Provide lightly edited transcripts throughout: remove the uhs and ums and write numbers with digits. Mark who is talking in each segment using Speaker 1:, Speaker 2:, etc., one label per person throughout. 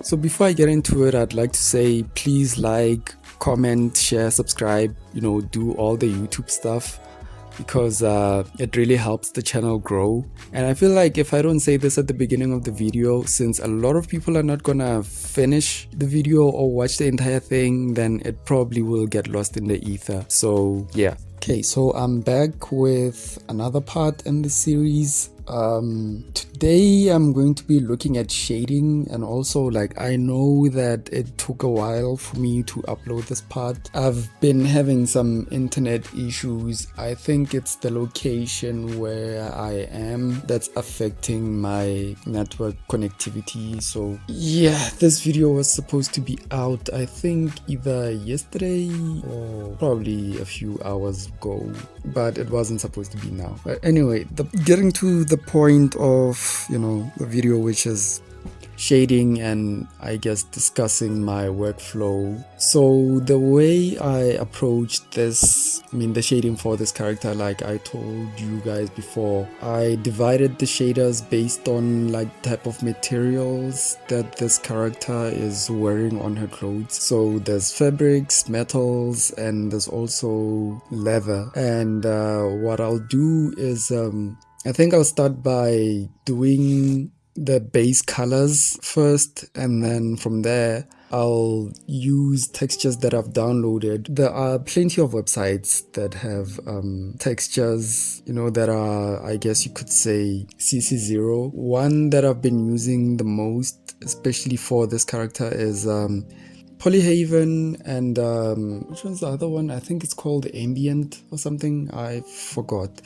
Speaker 1: So before I get into it, I'd like to say please like, comment, share, subscribe, do all the YouTube stuff because it really helps the channel grow. And I feel like if I don't say this at the beginning of the video, since a lot of people are not gonna finish the video or watch the entire thing, then it probably will get lost in the ether. So yeah. Okay, so I'm back with another part in the series. Today I'm going to be looking at shading, and also I know that it took a while for me to upload this part. I've been having some internet issues. I think it's the location where I am that's affecting my network connectivity. So yeah, this video was supposed to be out I think either yesterday or probably a few hours ago, but it wasn't supposed to be now. But anyway, getting to the point of the video, which is shading and I guess discussing my workflow. So the way I approached this, the shading for this character, like I told you guys before, I divided the shaders based on type of materials that this character is wearing on her clothes. So there's fabrics, metals, and there's also leather. And what I'll do is I think I'll start by doing the base colors first, and then from there I'll use textures that I've downloaded. There are plenty of websites that have textures, that are, I guess you could say, CC0. One that I've been using the most, especially for this character, is Polyhaven, and which one's the other one? I think it's called Ambient or something. I forgot.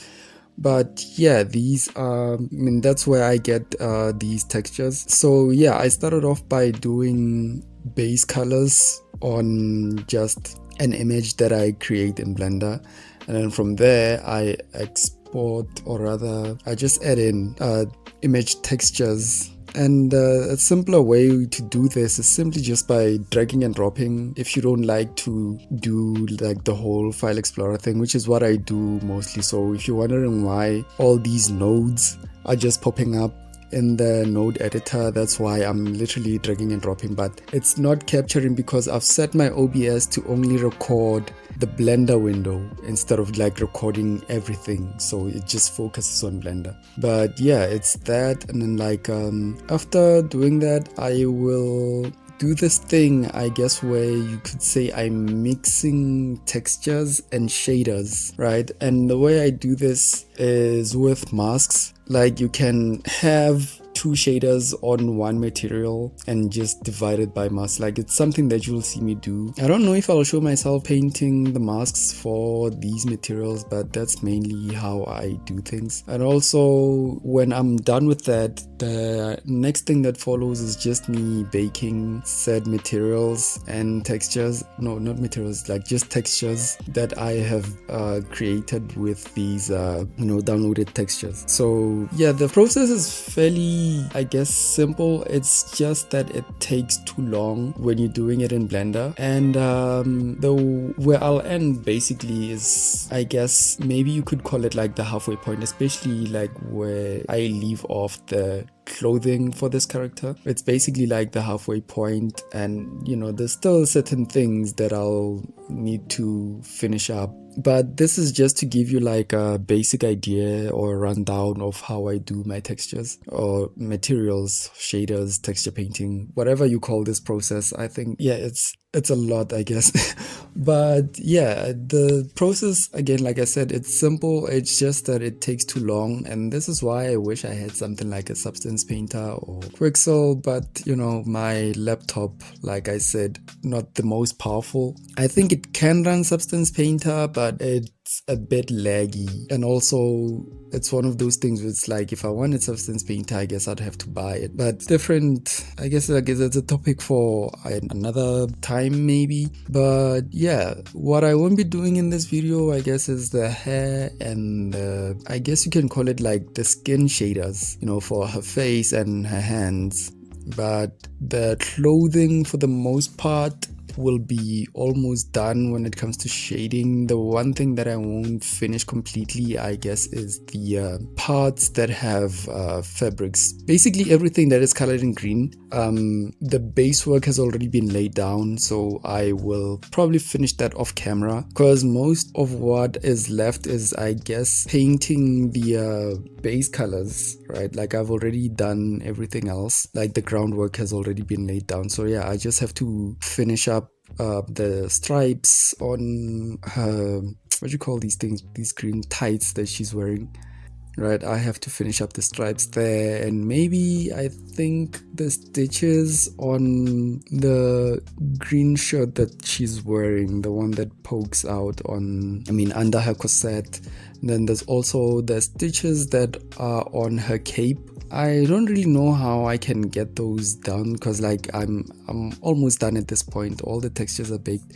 Speaker 1: But yeah, these are, that's where I get these textures. So yeah, I started off by doing base colors on just an image that I create in Blender. And then from there, I export, or rather, I just add in image textures. And a simpler way to do this is simply just by dragging and dropping, if you don't like to do the whole file explorer thing, which is what I do mostly. So if you're wondering why all these nodes are just popping up in the node editor, that's why I'm literally dragging and dropping. But it's not capturing because I've set my OBS to only record the Blender window instead of recording everything, so it just focuses on Blender. But yeah, it's that. And then after doing that, I will do this thing, I guess, where you could say I'm mixing textures and shaders, right? And the way I do this is with masks. You can have two shaders on one material and just divide it by mask. It's something that you'll see me do. I don't know if I'll show myself painting the masks for these materials, but that's mainly how I do things. And also, when I'm done with that, the next thing that follows is just me baking said materials and textures. No, not materials, just textures that I have created with these downloaded textures. So yeah, the process is fairly, I guess, simple. It's just that it takes too long when you're doing it in Blender. And where I'll end basically is, I guess, maybe you could call it the halfway point, especially where I leave off the clothing for this character. It's basically the halfway point, and there's still certain things that I'll need to finish up. But this is just to give you a basic idea or a rundown of how I do my textures or materials, shaders, texture painting, whatever you call this process. I think, yeah, it's a lot, I guess. But yeah, the process, again, like I said, it's simple. It's just that it takes too long, and this is why I wish I had something like a Substance Painter or Quixel. But my laptop, like I said, not the most powerful. I think it can run Substance Painter, but it's a bit laggy, and also it's one of those things where it's if I wanted Substance Painter, I guess I'd have to buy it. But different, I guess it's a topic for another time maybe. But yeah, what I won't be doing in this video, I guess, is the hair and I guess you can call it the skin shaders, for her face and her hands. But the clothing, for the most part, will be almost done when it comes to shading. The one thing that I won't finish completely, I guess, is the parts that have fabrics. Basically everything that is colored in green. The base work has already been laid down, so I will probably finish that off camera, because most of what is left is, I guess, painting the base colors, right? Like I've already done everything else, like the groundwork has already been laid down. So yeah, I just have to finish up the stripes on her, what do you call these things, these green tights that she's wearing, right? I have to finish up the stripes there, and maybe I think the stitches on the green shirt that she's wearing, the one that pokes out on, I mean, under her corset. And then there's also the stitches that are on her cape. I don't really know how I can get those done, because like I'm almost done at this point. All the textures are baked,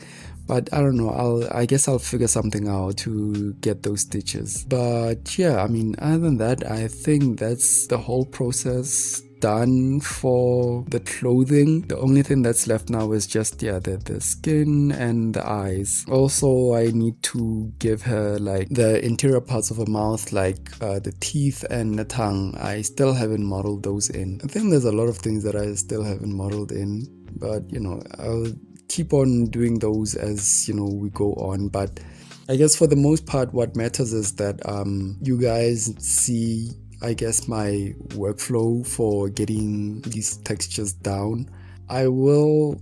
Speaker 1: but I don't know, I guess I'll figure something out to get those stitches. But yeah, I mean, other than that, I think that's the whole process done for the clothing. The only thing that's left now is just, yeah, the skin and the eyes. Also, I need to give her like the interior parts of her mouth, like the teeth and the tongue. I still haven't modeled those in. I think there's a lot of things that I still haven't modeled in, but you know, I'll keep on doing those as, you know, we go on. But I guess for the most part, what matters is that you guys see, I guess, my workflow for getting these textures down. I will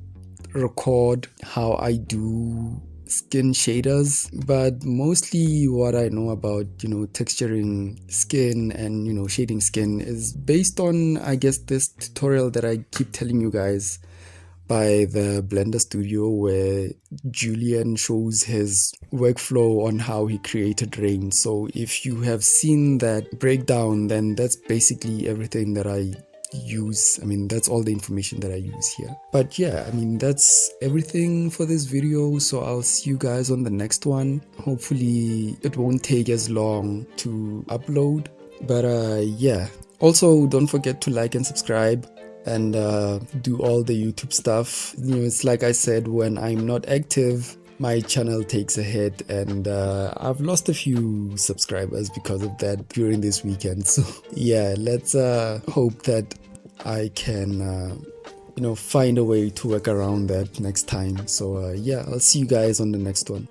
Speaker 1: record how I do skin shaders, but mostly what I know about, you know, texturing skin and, you know, shading skin is based on, I guess, this tutorial that I keep telling you guys by the Blender Studio, where Julian shows his workflow on how he created Rain. So if you have seen that breakdown, then that's basically everything that I use. I mean, that's all the information that I use here. But yeah, I mean, that's everything for this video. So I'll see you guys on the next one. Hopefully it won't take as long to upload. But yeah, also don't forget to like and subscribe and do all the YouTube stuff. You know, it's like I said, when I'm not active, my channel takes a hit, and I've lost a few subscribers because of that during this weekend. So yeah, let's hope that I can you know, find a way to work around that next time. So yeah, I'll see you guys on the next one.